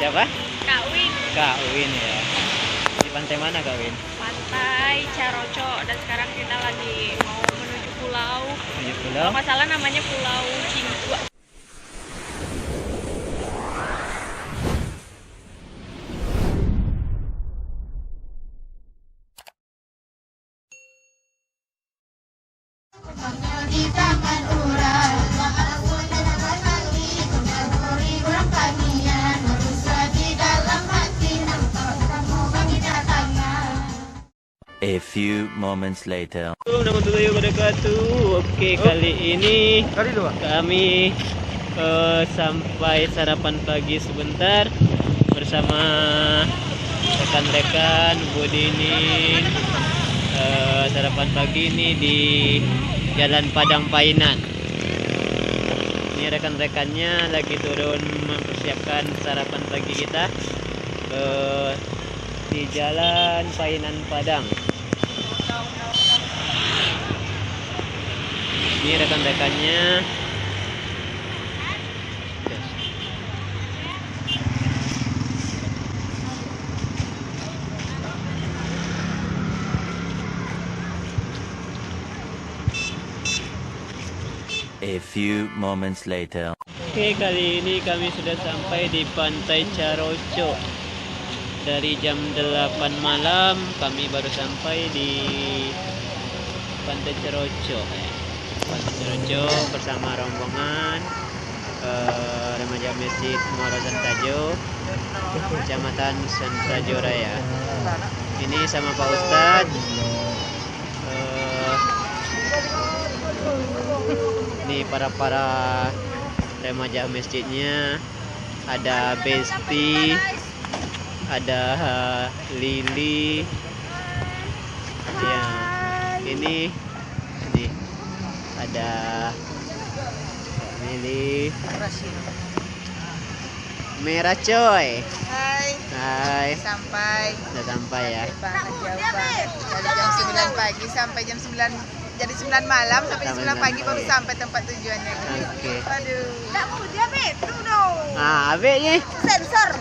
siapa? Kak Win. Kak Win ya. Di pantai mana Kak Win? Pantai Caroco, dan sekarang kita lagi mau menuju pulau. Menuju pulau? Kalau nggak salah namanya Pulau Cinggu. Di tangan orang, walaupun dalam hati, mengganggu orang pangian, berusaha di dalam hati, nampak kamu bagi datangnya. A few moments later. Assalamualaikum warahmatullahi wabarakatuh. Oke, kali ini kami sampai sarapan pagi sebentar bersama rekan-rekan Budini. Sarapan pagi ini di Jalan Padang Painan. Ini rekan-rekannya lagi turun mempersiapkan sarapan pagi kita di Jalan Painan Padang. Ini rekan-rekannya. A few moments later. Oke, kali ini kami sudah sampai di Pantai Caroco. Dari jam 8 malam kami baru sampai di Pantai Caroco. Pantai Caroco bersama rombongan remaja Masjid Muara Santajo, Kecamatan Santajo Raya. Ini sama Pak Ustadz. Ini para remaja masjidnya, ada Besti, ada Lili, ya ini ada Lili, merah coy. Hai. Hai, Sampai. udah sampai ya. Banget jauh banget. Dari jam 9 pagi sampai jam 9. Jadi 9 malam sampai jam 9 pagi baru sampai tempat tujuannya. Oke. Aduh. Enggak mau dia betul dong. Ah, abeknya. Sensor.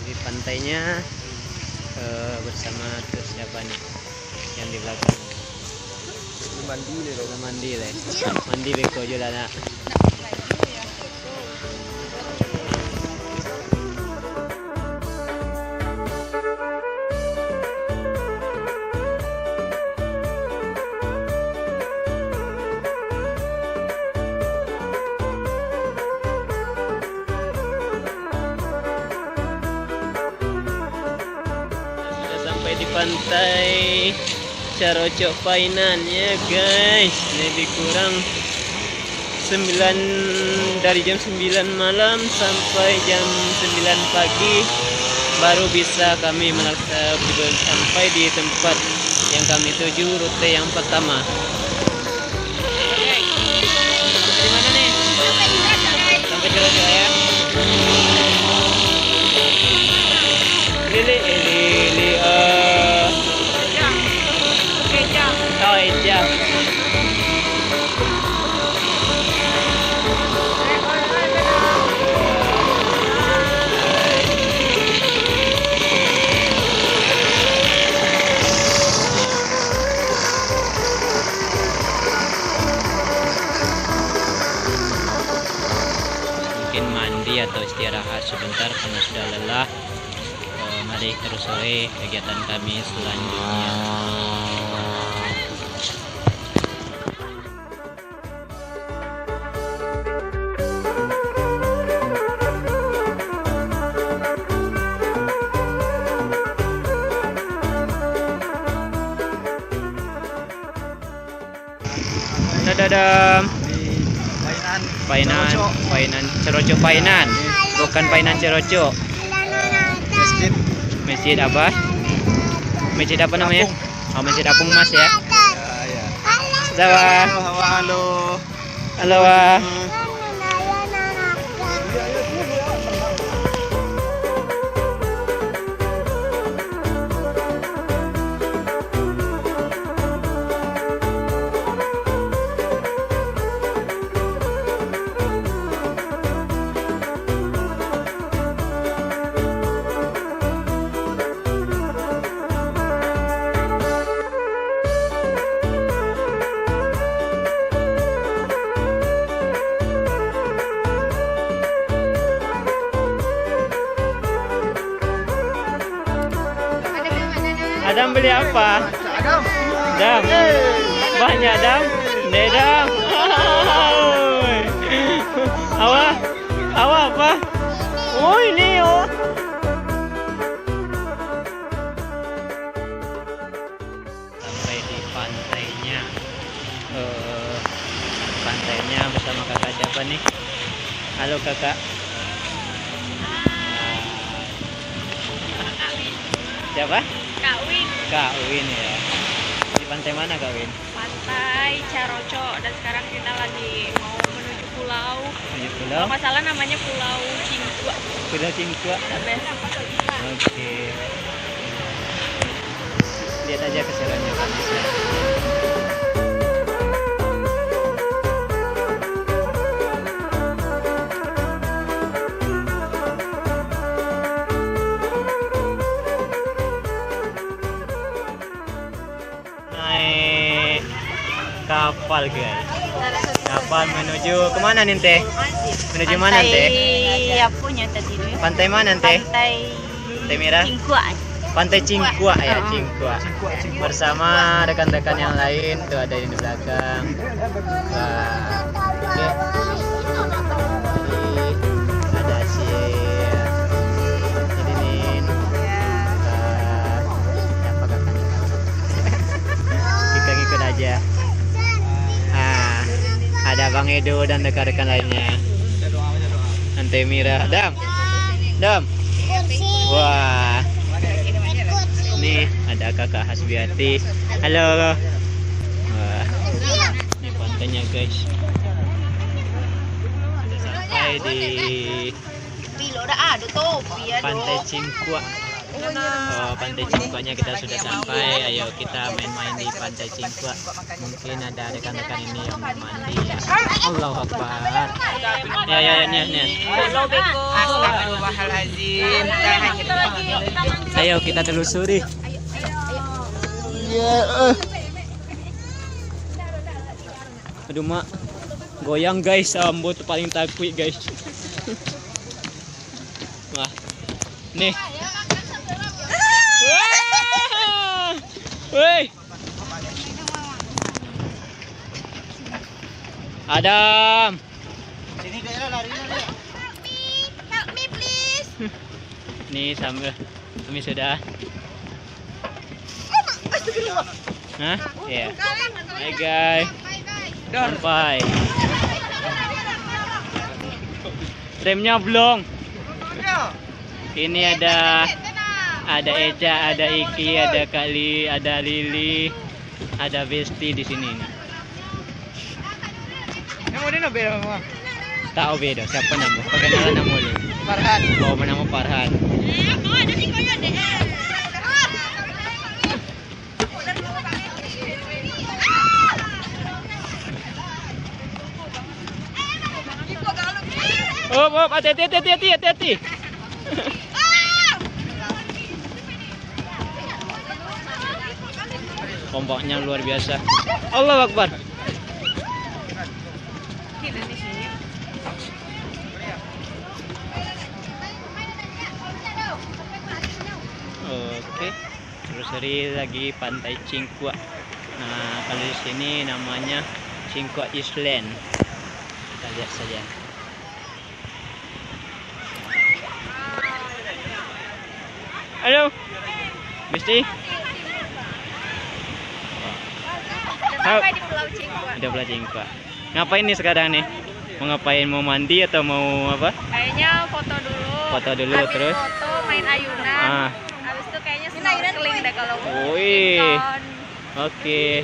Di pantainya bersama terus siapa nih yang di belakang? Mandi beko juga nak. Sampai di pantai Caroco Painan ya guys. Lebih kurang 9, dari jam 9 malam sampai jam 9 pagi baru bisa kami sampai di tempat yang kami tuju, rute yang pertama. Di mana nih? Sampai Caroco ya. Lili. Oh iya. Mungkin mandi atau istirahat sebentar karena sudah lelah. Mari terusuri kegiatan kami selanjutnya. Dadah. Painan Caroco Painan. Bukan Painan Caroco. Masjid apa? Masjid apa namanya? Oh, Masjid Apung Mas ya. Halo. Halo. Adam beli apa? Dam. Banyak Dam. Dam. Awak apa? Oh ini oh. Sampai di pantainya. Pantainya bersama kakak siapa nih? Halo kakak. Siapa? Kak Win, Kak Win ya. Di pantai mana Kak Win? pantai Caroco, dan sekarang kita lagi mau menuju pulau. Menuju Kalau pulau. nggak salah namanya Pulau Cingkua. Pulau Cingkua. The best. Oke. Lihat aja keseruannya Kak bisa. Naik kapal guys. Kapal menuju kemana nih teh? Menuju mana teh? Ya punya tadi itu ya. Pantai mana teh? Pantai Pantai Merah? Cingkua. Pantai Cingkua ya, Cingkua. Bersama rekan-rekan yang lain tuh ada di belakang. Wah. Oke. Jadi, ada si Idinin. Siapa kakaknya? Kita ngikut aja. Ah, ada Bang Edo dan rekan-rekan lainnya. Pantai Merah. Dam. Wah. Nih ada kakak Hasbiati. Halo. Wah. Ini pantainya guys. Sampai di Pantai Cingkua. Oh, Pantai Cingkuanya kita sudah sampai. Ayo kita main-main di Pantai Cingkua. Mungkin ada rekan-rekan ini yang mau mandi. Allahu Akbar. Ya. Astagfirullahaladzim. Ayo kita telusuri. Aduh mak, goyang guys, ambo tuh paling takut guys. Wah, nih. Woi, Adam. Sini daerah lari. Help me please. Nih sambil kami sudah. Hah? Iya. Hai guys. Sampai. Remnya belum. Ini ada Eca, ada Iki, ada Kali, ada Lili, ada Besti di sini nih. Nama dia beda. Tahu beda siapa nama? Perkenalan nama lu. Farhan. Oh, nama Farhan. Oh, hati-hati. Ombaknya luar biasa. Allahu Akbar. Oke. Terus lagi Pantai Cingkua. Nah, kalau di sini namanya Cingkua Island. Kita lihat saja. Halo. Besti. Sampai di Pulau Cingkua. Udah Pulau Cingkua. Ngapain nih sekarang nih? Mau ngapain? Mau mandi atau mau apa? Kayaknya foto dulu. Foto dulu Habis terus. foto main ayunan. Ah. Habis itu kayaknya snorkeling deh kalau mau. Wih. Ikan. Oke.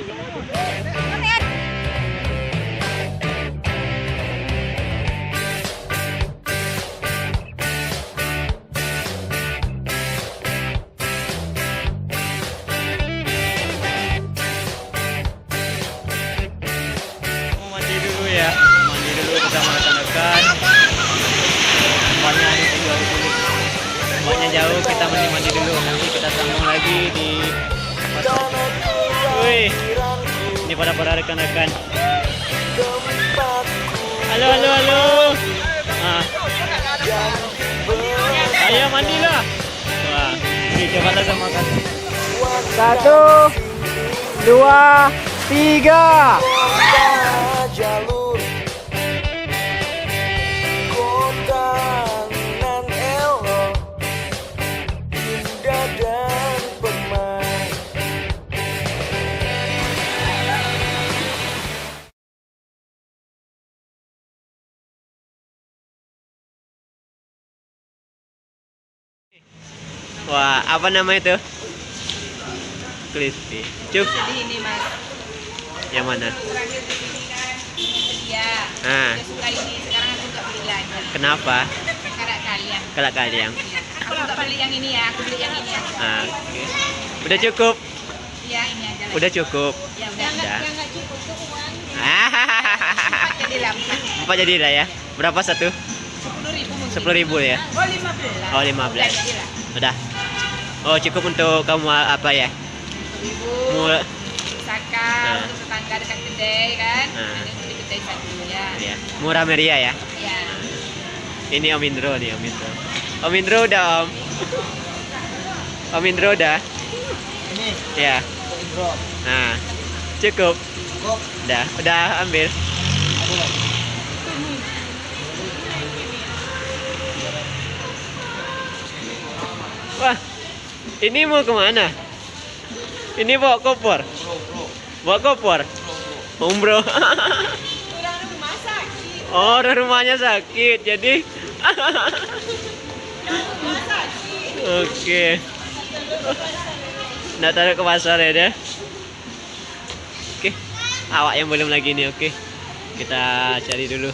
Mau mandi dulu ya. Mandi dulu bersama rekan-rekan. Tempatnya ini jauh dulu. Tempatnya jauh, kita mandi dulu. Nanti kita sambung lagi di Wih, ini para rekan-rekan. Halo. Ah. Ayo mandilah. Wah, ini coba sama kan. 1, 2, 3. jalur kota nan elok, indah dan permai. Wah, apa nama itu? Crispy. Cuk, Jadi ini mas, yang mana? terakhir di sini kan dia, Ah, dia suka ini. Sekarang aku nggak beli lagi. kenapa? Karena kalian. Kalau kalian. Aku nggak beli yang ini ya, aku beli yang ini ya. Ah, oke. Udah cukup. Iya ini aja. Udah cukup. Ya udah. Udah. Yang nggak cukup tuh uang. Ah, Jadi lambat. 4 jadi lah ya. Berapa satu? 10.000 mungkin. 10.000 ya. Oh 15. Oh, 15. Udah, jadilah. Udah. Oh, cukup untuk kamu apa ya? 10.000. Mulai. Saka Nah. untuk tetangga dekat kedai kan. Nah. Ada yang beli kedai satu ya. Ya. Murah meriah ya. Ya. Ini Om Indro nih, Om Indro. Om Indro udah, Om. Om Indro udah. Ini Ya. intro. Nah, cukup. Kok Udah ambil. Wah, ini mau kemana? Ini bawa koper. Bawa koper. Bro. Oh, orang rumahnya sakit, jadi. Oke. Nggak taruh ke pasar ya deh. Oke. Awak yang belum lagi nih, oke. Kita cari dulu.